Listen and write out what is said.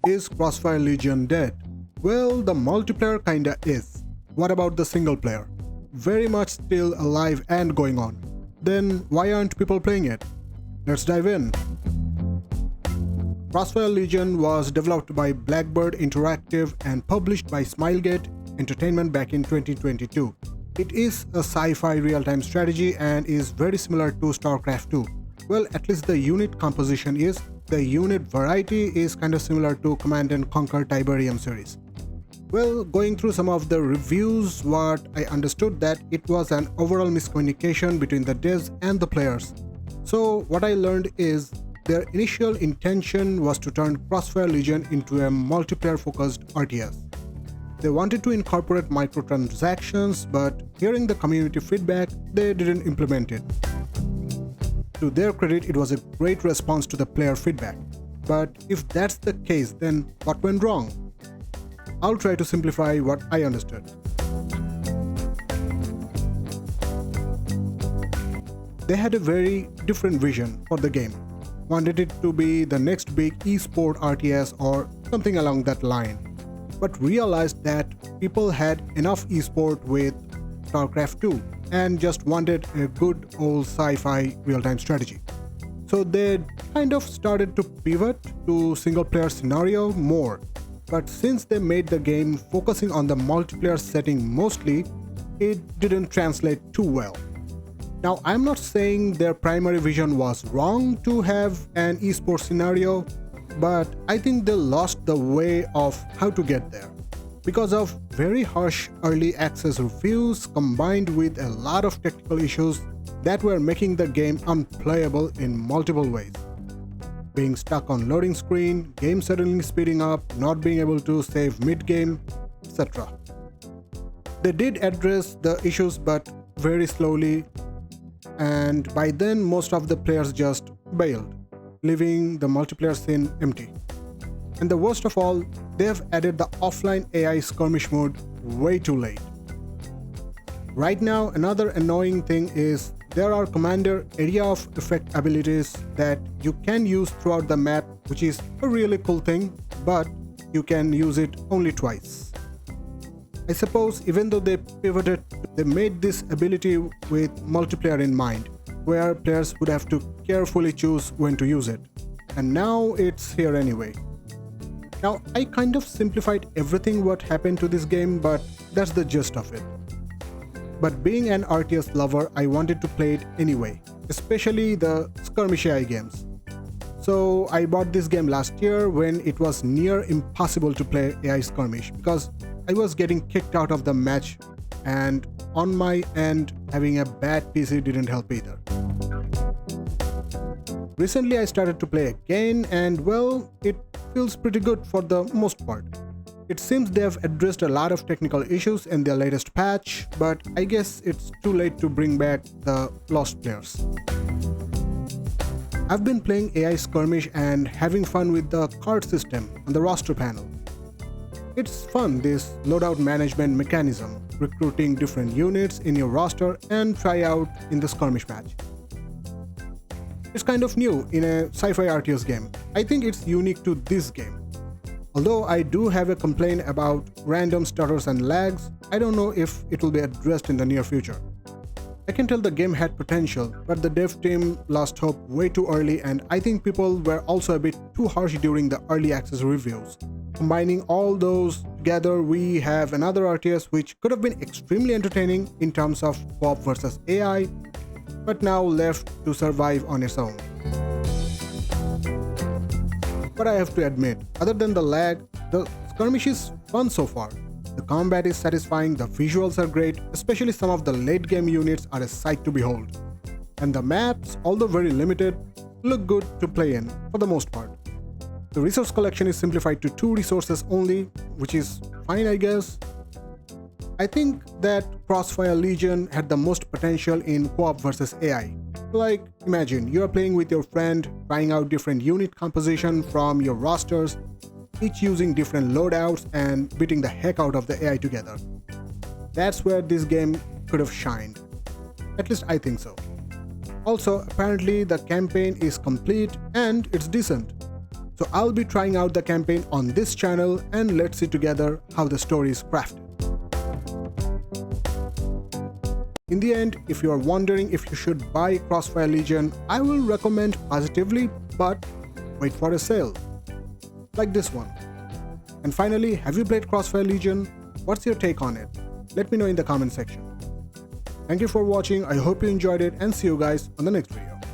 Is Crossfire Legion dead? Well, the multiplayer kinda is. What about the single player? Very much still alive and going on. Then why aren't people playing it? Let's dive in. Crossfire Legion was developed by Blackbird Interactive and published by Smilegate Entertainment back in 2022. It is a sci-fi real-time strategy and is very similar to StarCraft 2. Well, at least the unit composition is. The unit variety is kind of similar to Command & Conquer Tiberium series. Well, going through some of the reviews, what I understood that it was an overall miscommunication between the devs and the players. So what I learned is their initial intention was to turn Crossfire Legion into a multiplayer-focused RTS. They wanted to incorporate microtransactions, but hearing the community feedback, they didn't implement it. To their credit, it was a great response to the player feedback. But if that's the case, then what went wrong? I'll try to simplify what I understood. They had a very different vision for the game. Wanted it to be the next big esport RTS or something along that line. But realized that people had enough esport with StarCraft 2 and just wanted a good old sci-fi real-time strategy. So they kind of started to pivot to single-player scenario more. But since they made the game focusing on the multiplayer setting mostly, it didn't translate too well. Now, I'm not saying their primary vision was wrong to have an esports scenario, but I think they lost the way of how to get there. Because of very harsh early access reviews combined with a lot of technical issues that were making the game unplayable in multiple ways. Being stuck on loading screen, game suddenly speeding up, not being able to save mid-game, etc. They did address the issues but very slowly, and by then most of the players just bailed, leaving the multiplayer scene empty. And the worst of all, they've added the offline AI skirmish mode way too late. Right now, another annoying thing is there are commander area of effect abilities that you can use throughout the map, which is a really cool thing, but you can use it only twice. I suppose even though they pivoted, they made this ability with multiplayer in mind, where players would have to carefully choose when to use it. And now it's here anyway. Now, I kind of simplified everything what happened to this game, but that's the gist of it. But being an RTS lover, I wanted to play it anyway, especially the skirmish AI games. So I bought this game last year when it was near impossible to play AI skirmish because I was getting kicked out of the match, and on my end, having a bad PC didn't help either. Recently I started to play again, and well, it feels pretty good for the most part. It seems they have addressed a lot of technical issues in their latest patch, but I guess it's too late to bring back the lost players. I've been playing AI skirmish and having fun with the card system on the roster panel. It's fun, this loadout management mechanism, recruiting different units in your roster and try out in the skirmish match. It's kind of new in a sci-fi RTS game. I think it's unique to this game. Although I do have a complaint about random stutters and lags, I don't know if it will be addressed in the near future. I can tell the game had potential, but the dev team lost hope way too early, and I think people were also a bit too harsh during the early access reviews. Combining all those together, we have another RTS which could have been extremely entertaining in terms of co-op versus AI, but now left to survive on its own. But I have to admit, other than the lag, the skirmish is fun so far. The combat is satisfying, the visuals are great, especially some of the late game units are a sight to behold. And the maps, although very limited, look good to play in for the most part. The resource collection is simplified to 2 resources only, which is fine I guess. I think that Crossfire Legion had the most potential in co-op versus AI. Like, imagine you're playing with your friend, trying out different unit composition from your rosters, each using different loadouts and beating the heck out of the AI together. That's where this game could have shined. At least I think so. Also, apparently the campaign is complete and it's decent. So I'll be trying out the campaign on this channel and let's see together how the story is crafted. In the end, if you are wondering if you should buy Crossfire Legion, I will recommend positively, but wait for a sale. Like this one. And finally, have you played Crossfire Legion? What's your take on it? Let me know in the comment section. Thank you for watching, I hope you enjoyed it and see you guys on the next video.